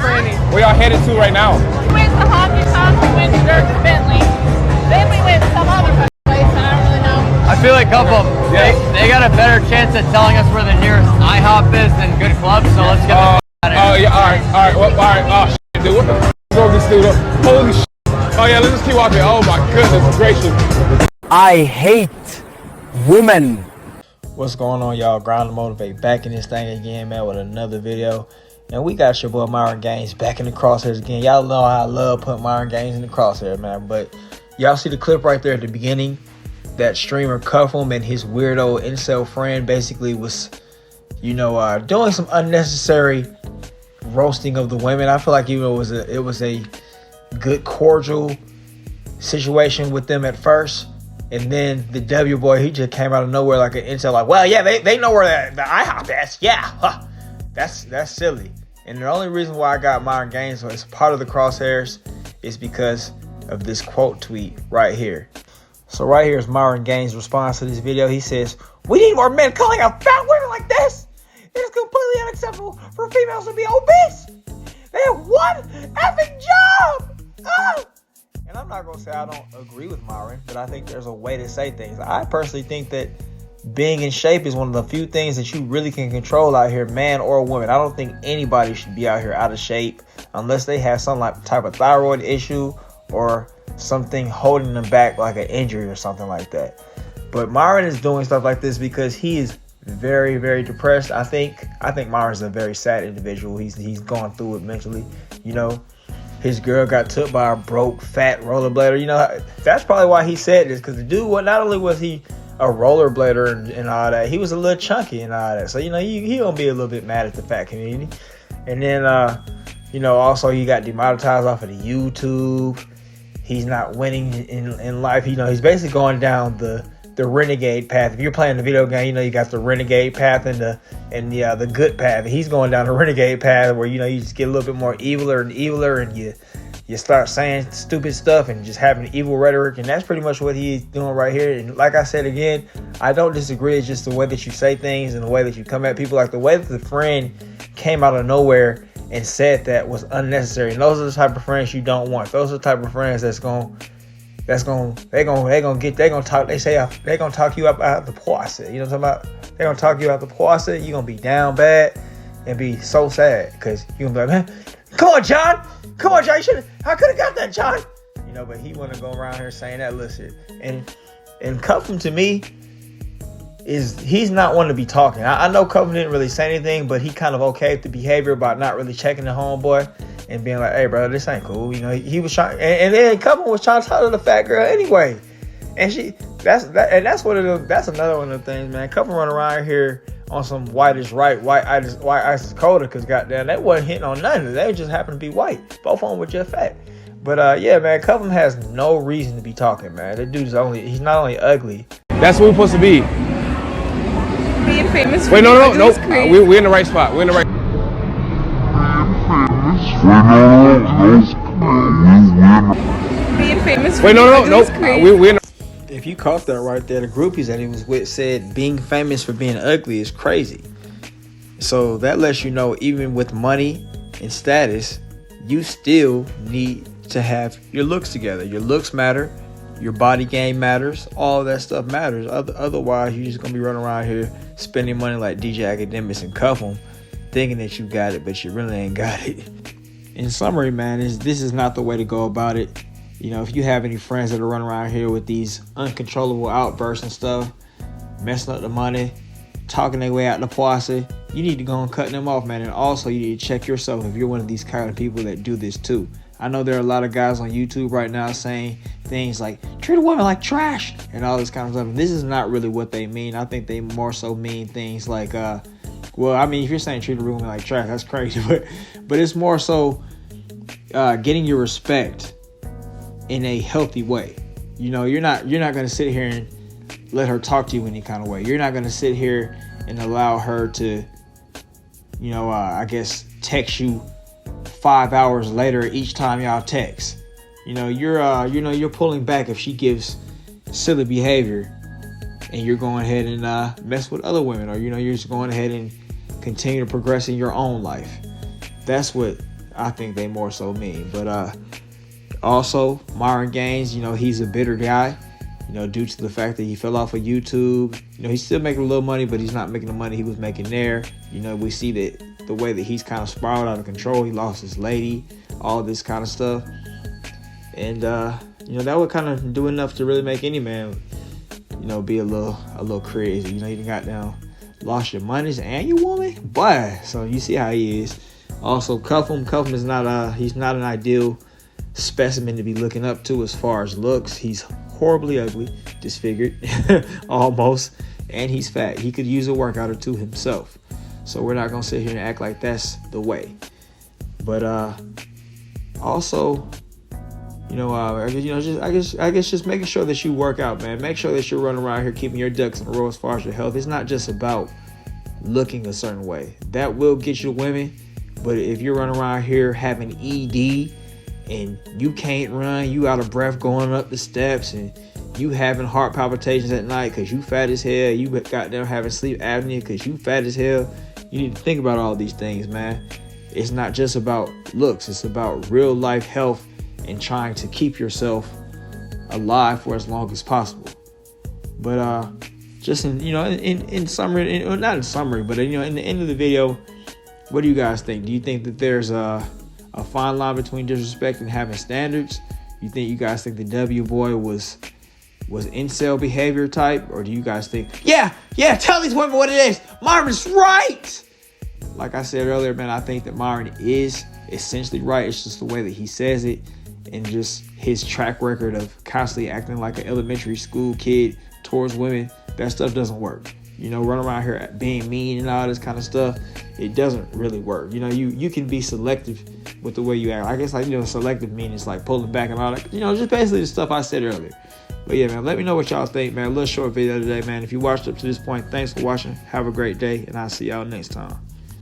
training. Where y'all headed to right now? We went to Honky Tonk, we went to Dirk Bentley. Then we went to some other place, I don't really know. I feel like Cuffem, they got a better chance at telling us where the nearest IHOP is than good clubs, so let's get the out of here. Oh, yeah, all right. Oh, shit, dude, what the f*** is wrong with this dude? Holy shit. Oh, yeah, let's just keep walking. Oh, my goodness gracious. I hate women. What's going on, y'all? Grind to Motivate back in this thing again, man, with another video. And we got your boy Myron Gaines back in the crosshairs again. Y'all know how I love putting Myron Gaines in the crosshairs, man. But y'all see the clip right there at the beginning? That streamer Cuffem and his weirdo incel friend basically was, doing some unnecessary roasting of the women. I feel like even it was a good cordial situation with them at first. And then the W boy, he just came out of nowhere like an incel, like, well, yeah, they know where the IHOP is. Yeah, huh. That's silly. And the only reason why I got Myron Gaines as part of the crosshairs is because of this quote tweet right here. So right here is Myron Gaines' response to this video. He says, "We need more men calling out fat women like this. It is completely unacceptable for females to be obese. They have one effing job." And I'm not going to say I don't agree with Myron, but I think there's a way to say things. I personally think that being in shape is one of the few things that you really can control out here, man or woman. I don't think anybody should be out here out of shape unless they have some type of thyroid issue or something holding them back, like an injury or something like that. But Myron is doing stuff like this because he is very, very depressed. I think Myron's a very sad individual. He's gone through it mentally, His girl got took by a broke, fat rollerblader. That's probably why he said this, because the dude, not only was he a rollerblader and all that, he was a little chunky and all that. So, he gonna be a little bit mad at the fat community. And then, also he got demonetized off of the YouTube. He's not winning in life. He's basically going down the renegade path. If you're playing the video game, you got the renegade path and the good path. He's going down the renegade path where you just get a little bit more eviler and you start saying stupid stuff and just having evil rhetoric, and that's pretty much what he's doing right here. And like I said again, I don't disagree. It's just the way that you say things and the way that you come at people. Like the way that the friend came out of nowhere and said that was unnecessary. And those are the type of friends you don't want. Those are the type of friends they're gonna talk you up out the poison. You know what I'm talking about? They're gonna talk you out the poison. You're gonna be down bad and be so sad because you're gonna be like, man, come on, John, I could have got that, John. But he wanna go around here saying that. Listen, and Cuffem to me he's not one to be talking. I know Cuffem didn't really say anything, but he kind of okayed the behavior about not really checking the homeboy and being like, hey, bro, this ain't cool. He was trying, and then Cuffem was trying to talk to the fat girl anyway. And that's another one of the things, man. Cuffem run around here on some white is right, white ice is colder, because goddamn, that wasn't hitting on nothing. They just happened to be white. Both of them were just fat. But yeah, man, Cuffem has no reason to be talking, man. That dude's he's not only ugly. That's what we're supposed to be. Being famous for Wait, no. We're in the right spot. We're in the right. Being famous for Wait, no. We're in the. If you caught that right there, the groupies that he was with said being famous for being ugly is crazy. So that lets you know, even with money and status, you still need to have your looks together. Your looks matter. Your body game matters. All that stuff matters. Otherwise, you're just going to be running around here spending money like DJ Academics and Cuffem, thinking that you got it, but you really ain't got it. In summary, man, this is not the way to go about it. If you have any friends that are running around here with these uncontrollable outbursts and stuff, messing up the money, talking their way out the posse, you need to go and cut them off, man. And also, you need to check yourself if you're one of these kind of people that do this too. I know there are a lot of guys on YouTube right now saying things like, treat a woman like trash and all this kind of stuff. And this is not really what they mean. I think they more so mean things like, if you're saying treat a woman like trash, that's crazy. But it's more so getting your respect in a healthy way. You're not going to sit here and let her talk to you any kind of way. You're not going to sit here and allow her to, text you 5 hours later each time y'all text. You're pulling back if she gives silly behavior, and you're going ahead and mess with other women, or you're just going ahead and continue to progress in your own life. That's what I think they more so mean. But also, Myron Gaines, you know, he's a bitter guy, you know, due to the fact that he fell off of YouTube. You know, he's still making a little money, but he's not making the money he was making there. You know, we see that the way that he's kind of spiraled out of control. He lost his lady, all this kind of stuff. And, you know, that would kind of do enough to really make any man, you know, be a little crazy. You know, you got down, lost your monies and your woman. Boy, so you see how he is. Also, Cuffem is not he's not an ideal specimen to be looking up to as far as looks. He's horribly ugly, disfigured, almost, and he's fat. He could use a workout or two himself. So we're not gonna sit here and act like that's the way. But also, you know, I guess just making sure that you work out, man. Make sure that you're running around here keeping your ducks in a row as far as your health. It's not just about looking a certain way. That will get you women. But if you're running around here having ED and you can't run, you out of breath going up the steps, and you having heart palpitations at night because you fat as hell, you got them having sleep apnea because you fat as hell, you need to think about all these things, man. It's not just about looks. It's about real life health and trying to keep yourself alive for as long as possible. But just in summary, not in summary, but you know, in the end of the video, what do you guys think? Do you think that there's a fine line between disrespect and having standards? You guys think the W boy was incel behavior type, or do you guys think, yeah, tell these women what it is? Myron's right. Like I said earlier, man, I think that Myron is essentially right. It's just the way that he says it, and just his track record of constantly acting like an elementary school kid towards women. That stuff doesn't work. You know, run around here being mean and all this kind of stuff, it doesn't really work. You know, you can be selective with the way you act. I guess, like, you know, selective means like pulling back and all that. You know, just basically the stuff I said earlier. But yeah, man, let me know what y'all think, man. A little short video today, man. If you watched up to this point, thanks for watching. Have a great day, and I'll see y'all next time.